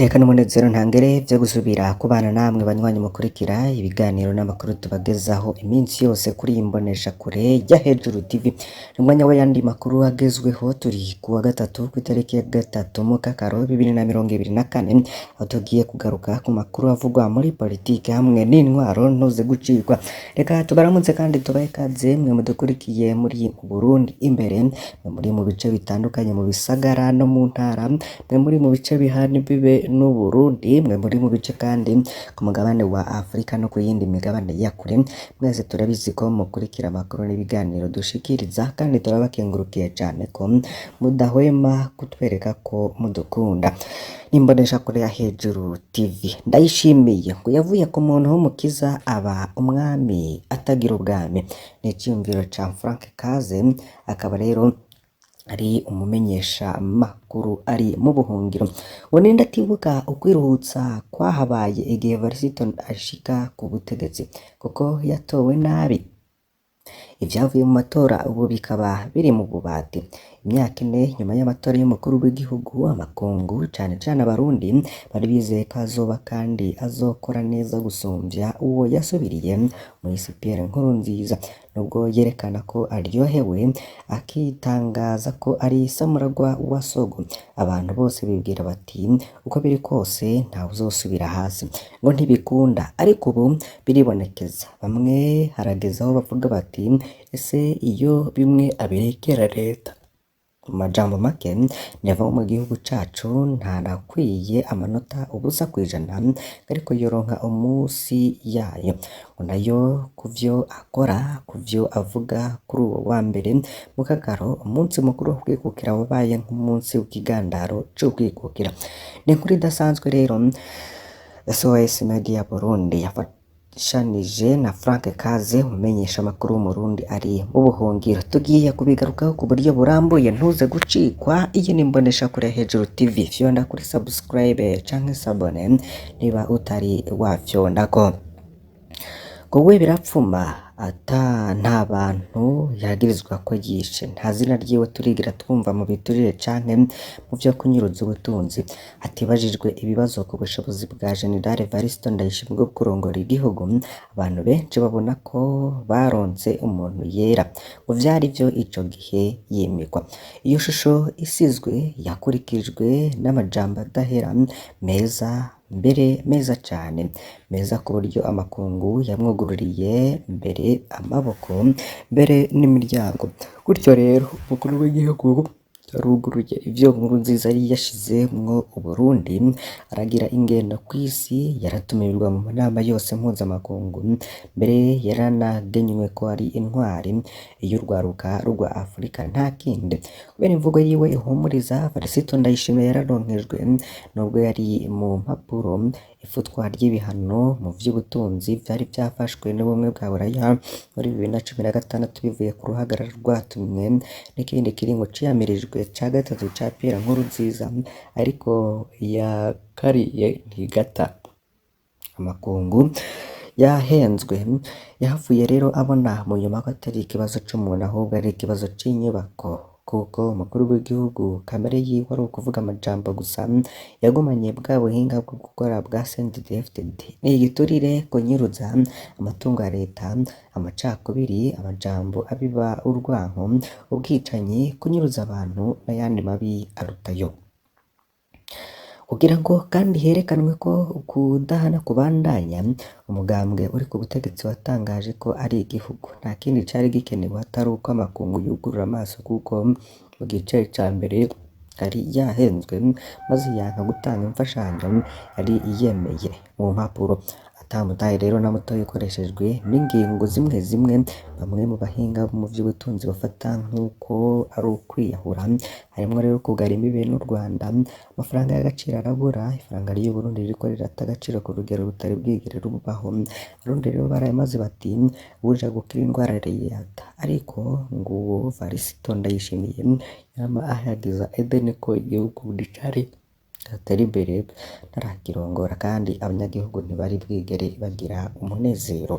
Iteka n'umunezero ntangere vyo gusubira kubana namwe banywanyi mukurikira ibiganiro n'amakuru tubagezaho iminsi yose kuri iyi mboneshakure ya Hejuru TV. N'umwanya w'ayandi makuru agezweho, turi kuwa gatatu kw'itariki ya gatatu Mukakaro 2024, aho tugiye kugaruka ku makuru avugwa muri politike hamwe n'intwaro ntuze gucikwa. Reka tubaramutse kandi tubahe ikaze mwe mudukurikiye muri Burundi imbere, mwe muri mu bice bitandukanye mu bisagara no mu ntara, mwe muri mu bice bihana bibe n'Uburundi, mwe muri mu bice kandi ku mugabane wa Afrika no ku yindi migabane ya kure. Mwese turabizi ko mukurikira amakuru n'ibiganiro dushikiriza, kandi turabakengurukiye cyane ko mudahwema kutwereka ko mudukunda. Imboneshakure ya Hejuru TV ndayishimiye ngo yavuye ku muntu w'umukiza aba umwami atagira ubwami. Ni icyumviro ca Frank Kaze, akaba rero ari umumenyesha makuru ari mu buhungiro. Ngo ninde atibuka ukwiruhutsa kwahabaye igihe Varisito ashika ku butegetsi, kuko yatowe nabi. Ivyavuye mu matora ubu bikaba biri mu bubati. Imyaka 4 nyuma y'amatora y'umukuru w'igihugu, amakungu cane cane abarundi bari bizeye ko azoba kandi azokora neza gusumvya uwo yasubiriye Moise Pierre Nkurunziza. Nubwo yerekana ko aryohewe akitangaza ko ari samuragwa wa Sogo, abantu bose bibwira bati uko biri kose ntawe uzosubira hasi. Ngo ntibikunda, ariko ubu biribonekeza. Bamwe harageze aho bavuga bati ese iyo bimwe abirekera leta. Mu majambo make, neva mu gihugu cacu ntarakwiye amanota ubusa kwijana, ariko yoronka umusi yayo. Ngo nayo kuvyo akora, kuvyo avuga kuri uwo wa mbere Mukakaro, umunsi mukuru wo kwikukira wabaye nk'umunsi w'ikigandaro co kwikukira. Ni inkuru idasanzwe rero SOS Media Burundi yafashanije na Frank Kaze, umumenyesha amakuru w'umurundi ari mu buhungiro. Tugiye kubigarukaho ku buryo burambuye, ntuze gucikwa. Iyi ni Imboneshakure ya Hejuru TV, fyonda kuri subscribe canke sabone niba utari wafyondako. Ngo we birapfuma nta bantu yagirizwa ko yishe, nta zina ryiwe turigira twumva mu biturire canke mu vyo kunyuruza ubutunzi. Atibajijwe ibibazo ku bushobozi bwa General Varisito Ndayishimiye bwo kurongora igihugu, abantu benshi babona ko baronse umuntu yera. Ngo vyari vyo ico gihe yimikwa. Iyo shusho isizwe yakurikijwe n'amajambo adahera meza, mbere meza cane, meza ku buryo amakungu yamwugururiye mbere amaboko, mbere n'imiryango. Gutyo rero umukuru w'igihugu yaruguruye ivyo Nkurunziza yari yashizemwo Uburundi, aragira ingendo kw'isi, yaratumirirwa mu nama yose mpuzamakungu, mbere yaranagenywe ko ari intwari y'urwaruka rwa Afrika. Nta kindi, kubera imvugo yiwe ihumuriza, Varisito Ndayishimiye yararonkejwe nubwo yari mu mpapuro ifutwa ry'ibihano mu vy'ubutunzi vyari vyafashwe n'ubumwe bwa Buraya muri 2016 bivuye ku ruhagarara rwatumwe n'ikindi kiringo ciyamirijwe ca gatatu ca Pierre Nkurunziza, ariko yakariye ntigata. Amakungu yahenzwe. Yahavuye rero abona mu nyuma ko atari ikibazo c'umuntu, ahubwo ari ikibazo c'inyubako, kuko umukuru w'igihugu kamere yiwe ari ukuvuga amajambo gusa. Yagumanye bwa buhinga bwo gukora bwa CNDD-FDD, ni igiturire, kunyuruza amatungo ya leta, amacakubiri, amajambo abiba urwanko, ubwicanyi, kunyuruza abantu n'ayandi mabi arutayo. Kugira ngo kandi herekanwe ko kudahana kubandanya, umugambwe uri ku butegetsi watangaje ko ari igihugu. Nta kindi cari gikenewe atari uko amakungu yugurura amaso, kuko mu gice ca mbere yari yahenzwe maze yanka gutanga imfashanyo yari yemeye mu mpapuro. Atamutahe rero na muto yakoreshejwe n'ingingo zimwe zimwe bamwe mu bahinga mu vy'ubutunzi bafata nk'uko ari ukwiyahura. Harimwo rero kugara imbibe n'u Rwanda, amafaranga y'agaciro arabura, ifaranga ry'u Burundi ririko rirata agaciro ku rugero rutari bwigere rubaho. Abarundi rero barayamaze bati uja gukira indwara ariyata, ariko nguwo Varisito Ndayishimiye yama ahayagiza Eden ko igihugu cari atari imbere ntarakirongora, kandi abanyagihugu ntibari bwigere bagira umunezero.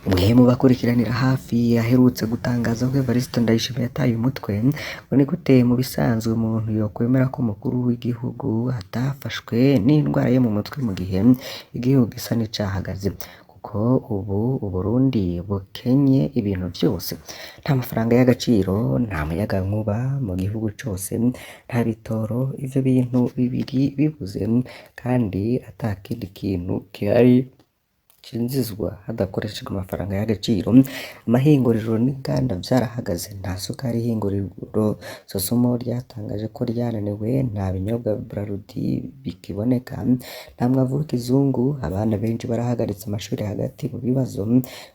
umwe mu bakurikiranira hafi aherutse gutangaza ko Evariste Ndayishimiye yataye umutwe ngo ni gute mu bisanzwe umuntu yokwemera ko umukuru w'igihugu atafashwe n'indwara yo mu mutwe mu gihe igihugu gisa n'icahagaze, kuko ubu Uburundi bukenye ibintu byose, nta mafaranga y'agaciro, nta muyagankuba mu gihugu cose, nta bitoro, ivyo bintu bibiri bibuze kandi ata kindi kintu gihari cinjizwa hadakoreshejwe amafaranga y'agaciro. Amahinguriro n'inganda vyarahagaze, nta sukari ihinguriro Sosumo ryatangaje ko ryananiwe, nta binyobwa Braludi bikiboneka, nta mwavu w'ikizungu, abana benshi barahagaritse amashuri hagati mu bibazo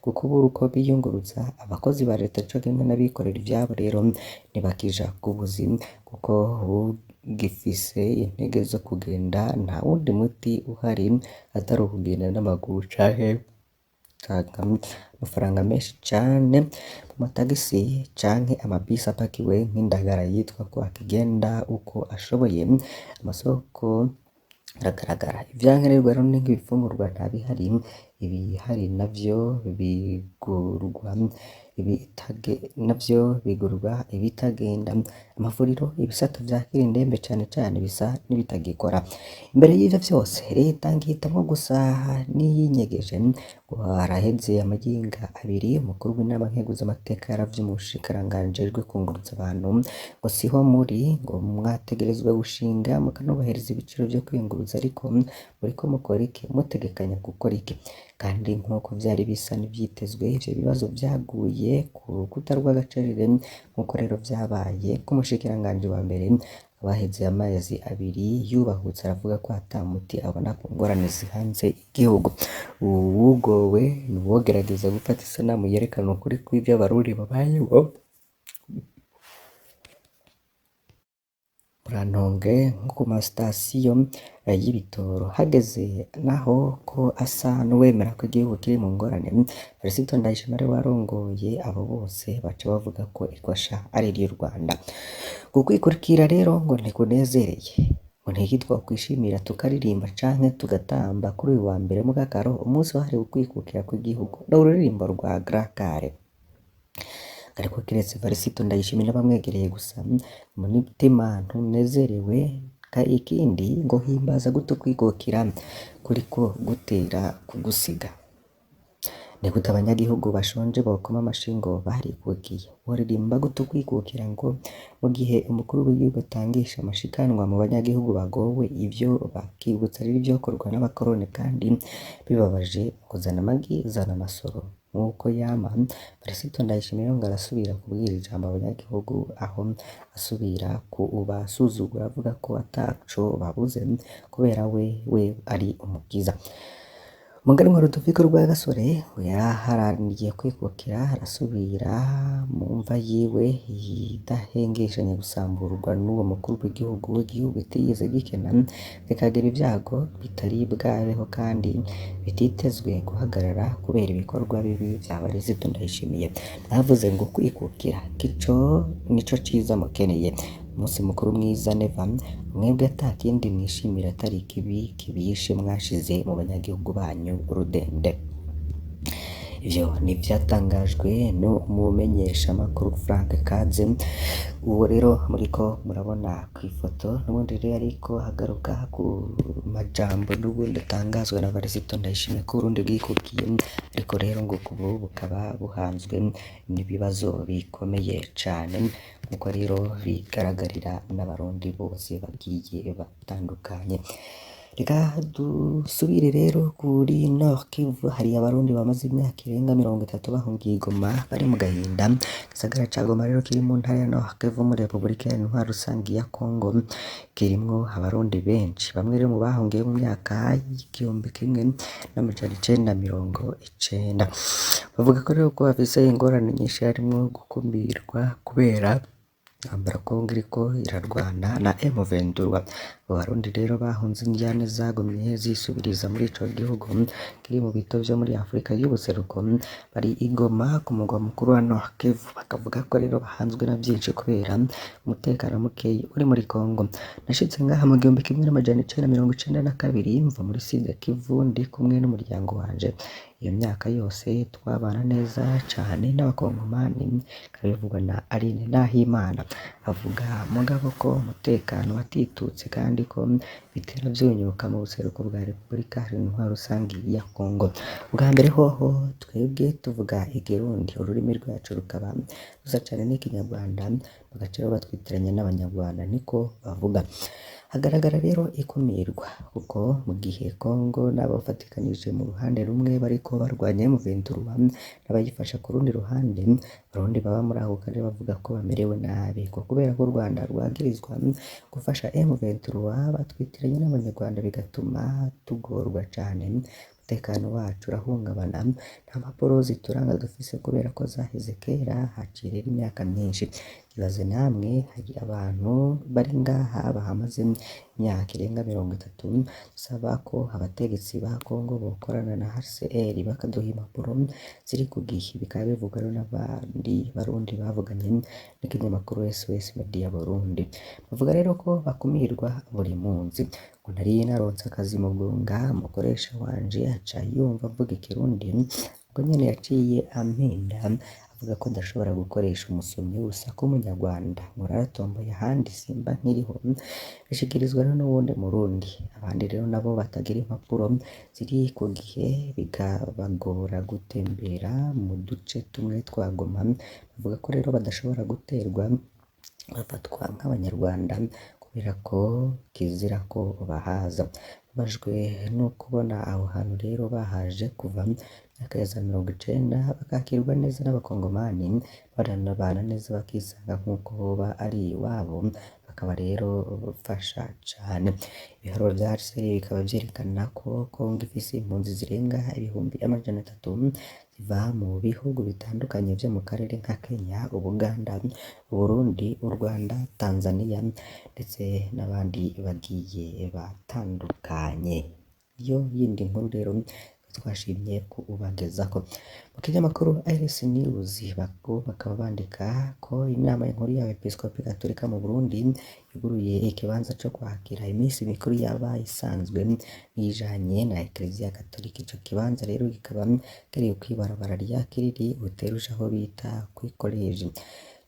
kuko ubura uko biyunguruza, abakozi ba leta co kimwe n'abikorera ivyabo rero ntibakija ku buzima kuko gifise intege zo kugenda, nta wundi muti uhari atari ukugenda n'amaguru canke amafaranga menshi cane mu matagisi canke amabisi apakiwe nk'indagara yitwa ko akigenda uko ashoboye. Amasoko aragaragara, ivyankenerwa rero ni nk'ibifungurwa nta bihari, ibihari navyo bigurwa ibitagenda, amavuriro, ibisata vyakira indembe cane cane bisa n'ibitagikora. Imbere y'ivyo vyose leta ngihitamwo gusa n'iyinyegeje ngo haraheze amaginga abiri umukuru w'inama nkenguzamateka yaravye umushikiranganji ajejwe kunguruza abantu ngo siho muri, ngo mwategerezwa gushinga mukanubahiriza ibiciro vyo kwiyunguruza, ariko muriko mukora iki? Mutegekanya gukora iki? Kandi nk'uko vyari bisa n'ivyitezwe, ivyo bibazo vyaguye ku rukuta rw'agacerere nk'uko rero vyabaye ku mushikiranganji wa mbere abaheze amezi abiri yubahutse aravuga ko ata muti abona ku ngorane zihanze igihugu. Uwugowe ni uwogerageza gufata isanamu yerekana ukuri kw'ivyo abarundi babayeho. Murantonge nko ku masitasiyo y'ibitoro hageze naho ko asa n'uwemera ko igihugu kiri mu ngorane, Felicite Ndayishimiye warongoye abo bose baca bavuga ko irwasha ari iry'u Rwanda. Kukwikurikira rero ngo ntikunezereye, ngo ntikitwa kwishimira tukaririmba canke tugatamba kuri uyu wa mbere mu Kakaro, umunsi wahariwe ukwikukira kw'igihugu, n'ururirimbo rwa Grakare. Ariko kiretse Felicite Ndayishimiye n'abamwegereye gusa mu mutima ntunezerewe, ikindi ngo himbaza gute kwikukira kuriko gutera kugusiga. Ni gute abanyagihugu bashonje bokoma amashi ngo barikukiye, woririmba gute kwikukira ngo mu gihe umukuru w'igihugu atangisha amashikanwa mu banyagihugu bagowe, ivyo bakibutsa rero ivyokorwa n'abakoroni kandi bibabaje, kuzana amagi zana amasoro nk'uko yama. Felicite Ndayishimiye ngo arasubira kubwira ijambo abanyagihugu, aho asubira kubasuzugura avuga ko ataco babuze kubera we ari umukiza. Umuganwa Rudoviko Rwagasore yaraharaniye kwikukira, arasubira mu mva yiwe idahengeshanya gusamburwa n'uwo mukuru w'igihugu, igihugu kitigeze gikena kikagira ibyago bitari bwabeho kandi bititezwe guhagarara kubera ibikorwa bibi vya Felicite Ndayishimiye. Navuze ngo kwikukira kico nico ciza mukeneye, umunsi mukuru mwiza neva, mwebwe atakindi mwishimira atari ikibi kibishe mwashize mu banyagihugu banyu urudende. Ivyo nivyatangajwe no mumenyeshamakuru Frank Kaze. Uwo rero muriko murabona kw'ifoto n'ubundi rero ariko hagaruka ku majambo n'ubundi atangazwa na Felicite Ndayishimiye ko Burundi bwikukiye, ariko rero ngo kubu bukaba buhanzwe n'ibibazo bikomeye cane nkuko rero bigaragarira n'abarundi bose bagiye batandukanye. Reka dusubire rero kuri Nord Kivu, hari abarundi bamaze imyaka irenga 30 bahungiye i Goma bari mu gahinda. Gisagara ca Goma rero kiri mu ntara ya Nord Kivu muri Repubulika Iharanira Rusangi ya Kongo, kirimwo abarundi benshi, bamwe rero mu bahungiye mu myaka y'1990. Bavuga ko rero ko bafise ingorane nyinshi harimwo gukumirwa kubera intambara Kongo iriko irarwana na M23. Abarundi rero bahunze indyane zagumye zisubiriza muri ico gihugu kiri mu bito vyo muri Afrika y'ubuseruko bari i Goma ku mugwa mukuru wa Nord Kivu, bakavuga ko rero bahanzwe na vyinshi kubera umutekano mukeyi uri muri Kongo. Nashitse ngaha mu 1992 mva muri Sud Kivu ndi kumwe n'umuryango wanje. Iyo myaka yose twabana neza cane n'abakongomani, kabivugwa na Aline Nahimana. Avuga mugabo ko umutekano watitutse kandi ko bitera vyunyuka mu buseruko bwa Repubulika Iharanira Rusangi ya Kongo. Bwa mbere hoho twebwe tuvuga Ikirundi, ururimi rwacu rukaba rusa cane n'ikinyarwanda, bagaca batwitiranya n'abanyarwanda niko bavuga. Hagaragara rero ikumirwa kuko mu gihe Kongo n'abafatikanije mu ruhande rumwe bariko barwanya M23 n'abayifasha ku rundi ruhande, Abarundi baba muri ako karere bavuga ko bamerewe nabi ko kubera ko u Rwanda rwagirizwa gufasha M23 batwitiranye n'abanyarwanda, bigatuma tugorwa cane, umutekano wacu urahungabana, nta mpapuro zituranga dufise kubera ko zaheze kera, haciye rero imyaka myinshi. Ibaze namwe, hari abantu bari ngaha bahamaze imyaka irenga 30 dusaba ko abategetsi ba Kongo bokorana na HCR bakaduha impapuro ziri ku gihe. Bikaba bivugwa rero n'abandi Barundi bavuganye n'ikinyamakuru SOS Media Burundi, bavuga rero ko bakumirwa buri munsi. Ngo nari naronse akazi mu Bwunga, umukoresha wanje aca yumva mvuga Ikirundi, ubwo nyene yaciye ampenda avuga ko ndashobora gukoresha umusomyi w'urusaku w'umunyarwanda, ngo naratomboye ahandi simba nkiriho. Bishikirizwa rero n'uwundi Murundi. Abandi rero nabo batagira impapuro ziri ku gihe, bikabagora gutembera mu duce tumwe twa Goma, bavuga ko rero badashobora guterwa bafatwa nk'abanyarwanda kubera ko kizira ko bahaza. Babajwe no kubona aho hantu rero bahaje kuva myaka ya 90 bakakirwa neza n'abakongomani, baranabana neza bakisanga nk'uko hoba ari iwabo, bakaba rero bafasha cane. Ibiharuro vya HCR bikaba vyerekana ko Kongo ifise impunzi zirenga 300,000 ziva mu bihugu bitandukanye vyo mu karere nka Kenya, Ubuganda, Burundi, u Rwanda, Tanzania ndetse n'abandi bagiye batandukanye. Iyo yindi nkuru rero twashimye kubagezako. Mu kinyamakuru RS News bakaba bandika ko inama nkuru y'abepiskopi Gatolika mu Burundi yuguruye ikibanza co kwakira iminsi mikuru yabaye isanzwe n'ijanye na Eklezia Gatolika. Ico kibanza rero kikaba kiri kw'ibarabara rya Kiriri uteruje aho bita kuri college.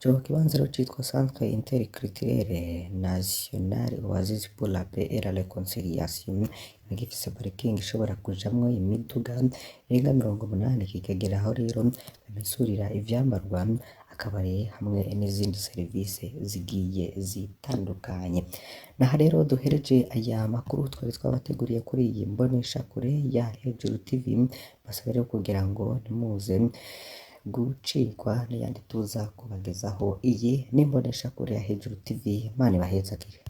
Ico kibanza rero citwa Centre Interculturel National Oasis pour la Paix et la Réconciliation, gifise parking ishobora kujamwo imiduga irenga 80, kikageraho rero bamisurira ivyambarwa, akabare hamwe n'izindi serivisi zigiye zitandukanye. Naha rero duhereje aya makuru twari twabateguriye kuri iyi mbonesha kure ya Hejuru TV, basaba rero kugira ngo ntimuze gucikwa n'ayandi tuza kubagezaho. Iyi ni imbonesha kure ya Hejuru TV, Imana ibahezagire.